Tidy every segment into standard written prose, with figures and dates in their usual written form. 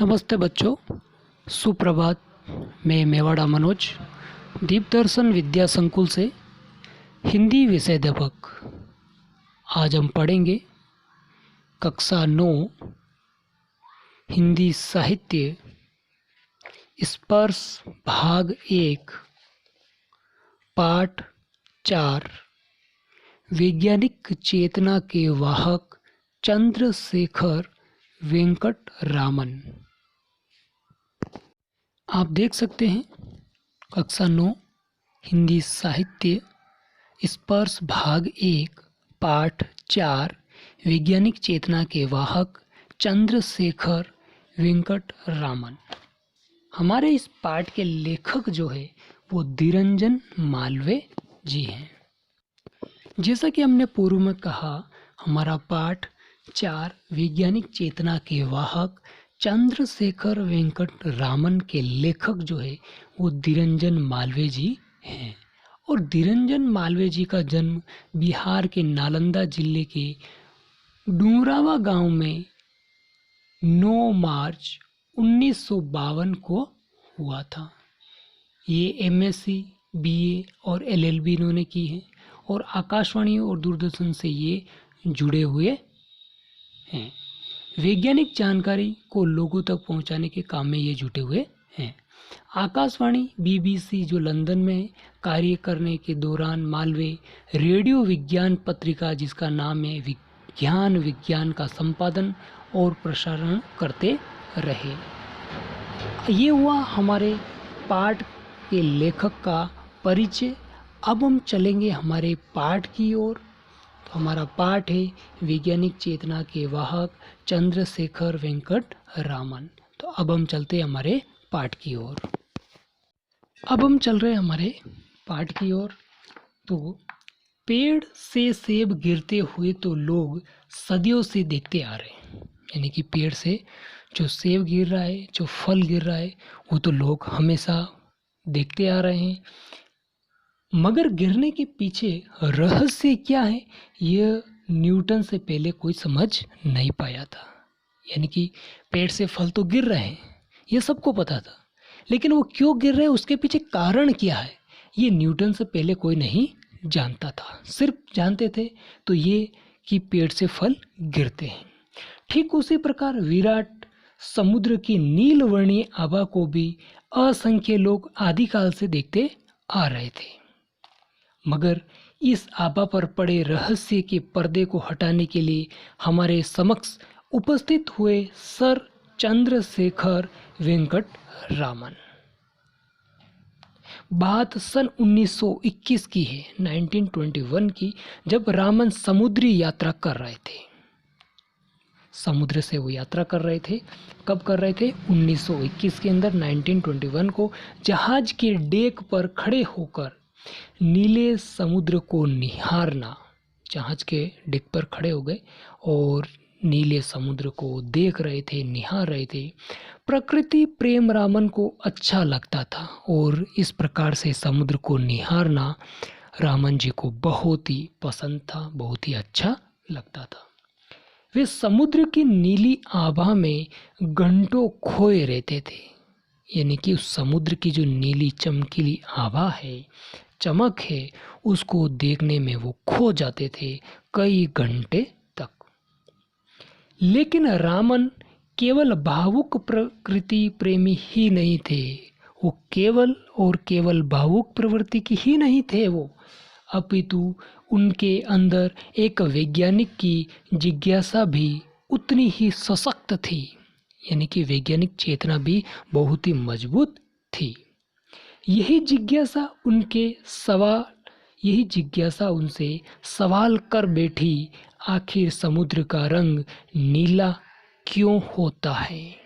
नमस्ते बच्चों, सुप्रभात। मैं मेवाड़ा मनोज दीप दर्शन विद्या संकुल से हिंदी विषय अध्यापक। आज हम पढ़ेंगे कक्षा 9 हिंदी साहित्य स्पर्श भाग 1 पाठ 4 वैज्ञानिक चेतना के वाहक चंद्रशेखर वेंकट रामन। आप देख सकते हैं कक्षा 9 हिंदी साहित्य स्पर्श भाग 1 पाठ 4 वैज्ञानिक चेतना के वाहक चंद्रशेखर वेंकट रामन। हमारे इस पाठ के लेखक जो है वो निरंजन मालवीय जी हैं। जैसा कि हमने पूर्व में कहा, हमारा पाठ 4 वैज्ञानिक चेतना के वाहक चंद्रशेखर वेंकट रामन के लेखक जो है वो निरंजन मालवीय जी हैं। और निरंजन मालवीय जी का जन्म बिहार के नालंदा जिले के डूमरावा गांव में 9 मार्च 1952 को हुआ था। ये एमएससी, बीए और एलएलबी इन्होंने की है और आकाशवाणी और दूरदर्शन से ये जुड़े हुए हैं। वैज्ञानिक जानकारी को लोगों तक पहुंचाने के काम में ये जुटे हुए हैं। आकाशवाणी, बीबीसी जो लंदन में कार्य करने के दौरान मालवीय रेडियो विज्ञान पत्रिका जिसका नाम है विज्ञान का संपादन और प्रसारण करते रहे। ये हुआ हमारे पाठ के लेखक का परिचय। अब हम चलेंगे हमारे पाठ की ओर। तो हमारा पाठ है वैज्ञानिक चेतना के वाहक चंद्रशेखर वेंकट रामन। तो अब हम चलते हैं हमारे पाठ की ओर। अब हम चल रहे हैं हमारे पाठ की ओर। तो पेड़ से सेब गिरते हुए तो लोग सदियों से देखते आ रहे हैं। यानी कि पेड़ से जो सेब गिर रहा है, जो फल गिर रहा है, वो तो लोग हमेशा देखते आ रहे हैं। मगर गिरने के पीछे रहस्य क्या है, यह न्यूटन से पहले कोई समझ नहीं पाया था। यानी कि पेड़ से फल तो गिर रहे हैं, ये सबको पता था, लेकिन वो क्यों गिर रहे हैं, उसके पीछे कारण क्या है, ये न्यूटन से पहले कोई नहीं जानता था। सिर्फ जानते थे तो ये कि पेड़ से फल गिरते हैं। ठीक उसी प्रकार विराट समुद्र की नीलवर्णीय आभा को भी असंख्य लोग आदिकाल से देखते आ रहे थे। मगर इस आभा पर पड़े रहस्य के पर्दे को हटाने के लिए हमारे समक्ष उपस्थित हुए सर चंद्रशेखर वेंकट रामन। बात सन 1921 की है, 1921 की, जब रामन समुद्री यात्रा कर रहे थे। समुद्र से वो यात्रा कर रहे थे। कब कर रहे थे? 1921 के अंदर 1921 को जहाज के डेक पर खड़े होकर नीले समुद्र को निहारना। जहाज के डेक पर खड़े हो गए और नीले समुद्र को देख रहे थे, निहार रहे थे। प्रकृति प्रेम रामन को अच्छा लगता था और इस प्रकार से समुद्र को निहारना रामन जी को बहुत ही पसंद था, बहुत ही अच्छा लगता था। वे समुद्र की नीली आभा में घंटों खोए रहते थे। यानी कि उस समुद्र की जो नीली चमकीली आभा है, चमक है, उसको देखने में वो खो जाते थे कई घंटे तक। लेकिन रामन केवल भावुक प्रकृति प्रेमी ही नहीं थे। वो केवल भावुक प्रवृत्ति की ही नहीं थे वो, अपितु उनके अंदर एक वैज्ञानिक की जिज्ञासा भी उतनी ही सशक्त थी। यानी कि वैज्ञानिक चेतना भी बहुत ही मजबूत थी। यही जिज्ञासा उनसे सवाल कर बैठी, आखिर समुद्र का रंग नीला क्यों होता है।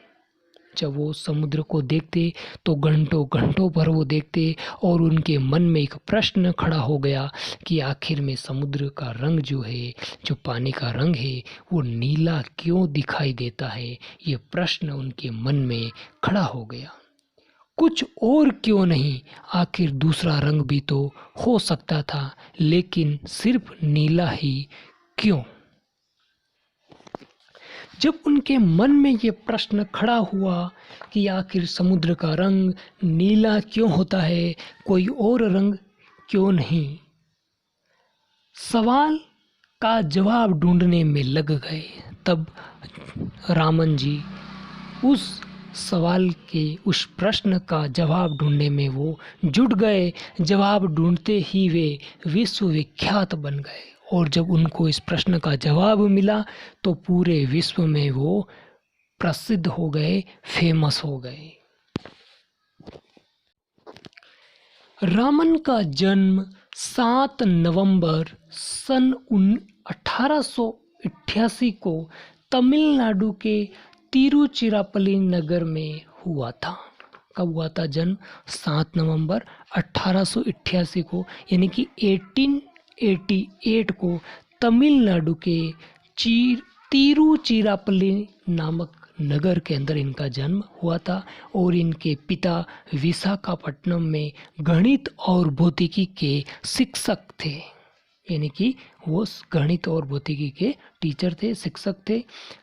जब वो समुद्र को देखते तो घंटों घंटों भर वो देखते और उनके मन में एक प्रश्न खड़ा हो गया कि आखिर में समुद्र का रंग जो है, जो पानी का रंग है, वो नीला क्यों दिखाई देता है। ये प्रश्न उनके मन में खड़ा हो गया। कुछ और क्यों नहीं, आखिर दूसरा रंग भी तो हो सकता था, लेकिन सिर्फ नीला ही क्यों। जब उनके मन में ये प्रश्न खड़ा हुआ कि आखिर समुद्र का रंग नीला क्यों होता है, कोई और रंग क्यों नहीं, सवाल का जवाब ढूंढने में लग गए। तब रामन जी उस सवाल के उस प्रश्न का जवाब ढूंढने में वो जुट गए। जवाब ढूंढते ही वे विश्वविख्यात बन गए और जब उनको इस प्रश्न का जवाब मिला तो पूरे विश्व में वो प्रसिद्ध हो गए, फेमस हो गए। रामन का जन्म 7 नवंबर सन 1888 को तमिलनाडु के तिरुचिरापल्ली नगर में हुआ था। कब हुआ था जन्म? 7 नवंबर 1888 को, यानी कि 1888 को तमिलनाडु के तिरुचिरापल्ली नामक नगर के अंदर इनका जन्म हुआ था और इनके पिता विशाखापट्टनम में गणित और भौतिकी के शिक्षक थे, यानी कि वो गणित और भौतिकी के टीचर थे, शिक्षक थे।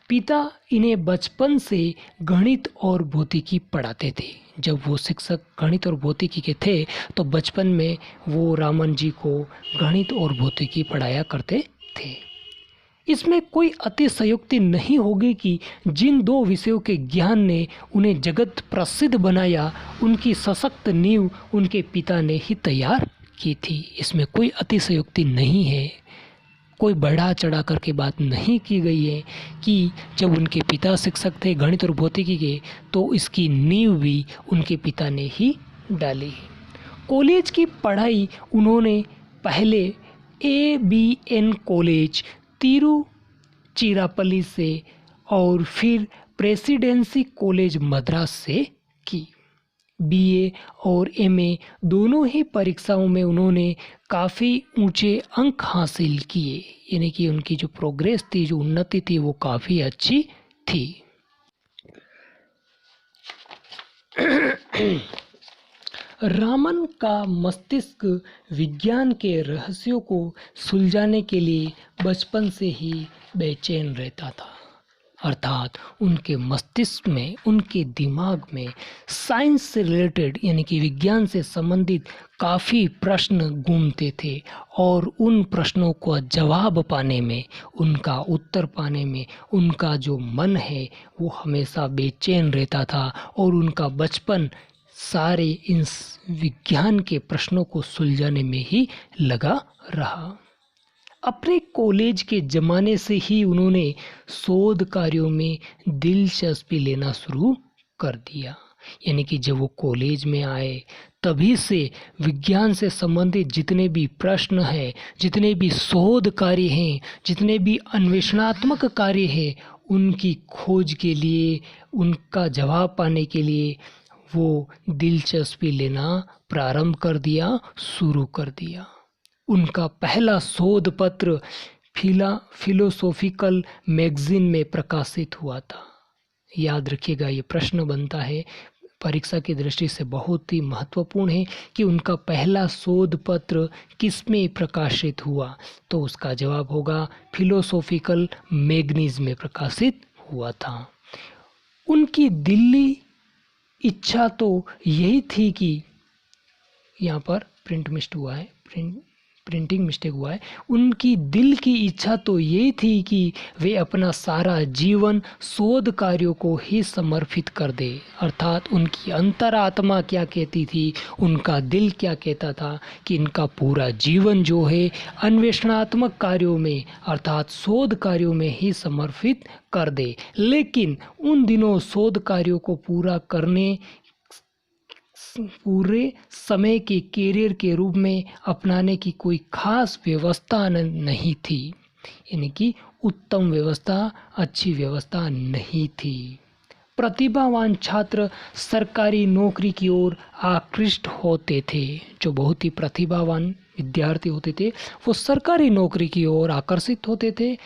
पिता इन्हें बचपन से गणित और भौतिकी पढ़ाते थे। जब वो शिक्षक गणित और भौतिकी के थे तो बचपन में वो रामन जी को गणित और भौतिकी पढ़ाया करते थे। इसमें कोई अतिशयोक्ति नहीं होगी कि जिन दो विषयों के ज्ञान ने उन्हें जगत प्रसिद्ध बनाया, उनकी सशक्त नींव उनके पिता ने ही तैयार की थी। इसमें कोई अतिशयोक्ति नहीं है, कोई बढ़ा चढ़ा करके बात नहीं की गई है कि जब उनके पिता शिक्षक थे गणित और भौतिकी के तो इसकी नींव भी उनके पिता ने ही डाली है। कॉलेज की पढ़ाई उन्होंने पहले ABN कॉलेज तिरुचिरापल्ली से और फिर प्रेसिडेंसी कॉलेज मद्रास से की। BA और MA दोनों ही परीक्षाओं में उन्होंने काफ़ी ऊंचे अंक हासिल किए, यानी कि उनकी जो प्रोग्रेस थी, जो उन्नति थी, वो काफ़ी अच्छी थी। रामन का मस्तिष्क विज्ञान के रहस्यों को सुलझाने के लिए बचपन से ही बेचैन रहता था, अर्थात उनके मस्तिष्क में, उनके दिमाग में साइंस से रिलेटेड यानी कि विज्ञान से संबंधित काफ़ी प्रश्न घूमते थे और उन प्रश्नों को जवाब पाने में, उनका उत्तर पाने में उनका जो मन है वो हमेशा बेचैन रहता था और उनका बचपन सारे इन विज्ञान के प्रश्नों को सुलझाने में ही लगा रहा। अपने कॉलेज के ज़माने से ही उन्होंने शोध कार्यों में दिलचस्पी लेना शुरू कर दिया, यानी कि जब वो कॉलेज में आए तभी से विज्ञान से संबंधित जितने भी प्रश्न हैं, जितने भी शोध कार्य हैं, जितने भी अन्वेषणात्मक कार्य हैं, उनकी खोज के लिए, उनका जवाब पाने के लिए वो दिलचस्पी लेना प्रारंभ कर दिया, शुरू कर दिया। उनका पहला शोध पत्र फिलोसॉफिकल मैगजीन में प्रकाशित हुआ था। याद रखिएगा, ये प्रश्न बनता है, परीक्षा की दृष्टि से बहुत ही महत्वपूर्ण है कि उनका पहला शोध पत्र किस में प्रकाशित हुआ, तो उसका जवाब होगा फिलोसॉफिकल मैगजीन में प्रकाशित हुआ था। उनकी दिल्ली इच्छा तो यही थी कि, यहाँ पर प्रिंटिंग मिस्टेक हुआ है, उनकी दिल की इच्छा तो यही थी कि वे अपना सारा जीवन शोध कार्यों को ही समर्पित कर दे, अर्थात उनकी अंतरात्मा क्या कहती थी, उनका दिल क्या कहता था कि इनका पूरा जीवन जो है अन्वेषणात्मक कार्यों में अर्थात शोध कार्यों में ही समर्पित कर दे। लेकिन उन दिनों शोध कार्यों को पूरा करने, पूरे समय के कैरियर के रूप में अपनाने की कोई खास व्यवस्था नहीं थी, यानी कि उत्तम व्यवस्था, अच्छी व्यवस्था नहीं थी। प्रतिभावान छात्र सरकारी नौकरी की ओर आकृष्ट होते थे। जो बहुत ही प्रतिभावान विद्यार्थी होते थे वो सरकारी नौकरी की ओर आकर्षित होते थे।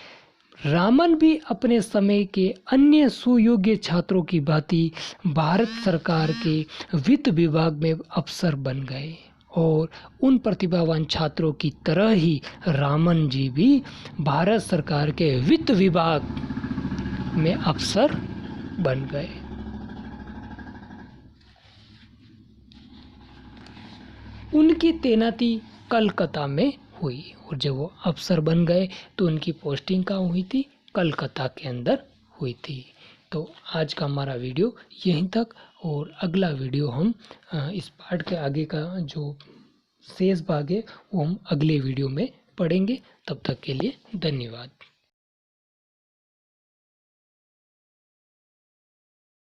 रामन भी अपने समय के अन्य सुयोग्य छात्रों की भांति भारत सरकार के वित्त विभाग में अफसर बन गए और उन प्रतिभावान छात्रों की तरह ही रामन जी भी भारत सरकार के वित्त विभाग में अफसर बन गए। उनकी तैनाती कलकत्ता में हुई और जब वो अफसर बन गए तो उनकी पोस्टिंग कहाँ हुई थी? कलकत्ता के अंदर हुई थी। तो आज का हमारा वीडियो यहीं तक, और अगला वीडियो हम इस पार्ट के आगे का जो शेष भाग है वो हम अगले वीडियो में पढ़ेंगे। तब तक के लिए धन्यवाद।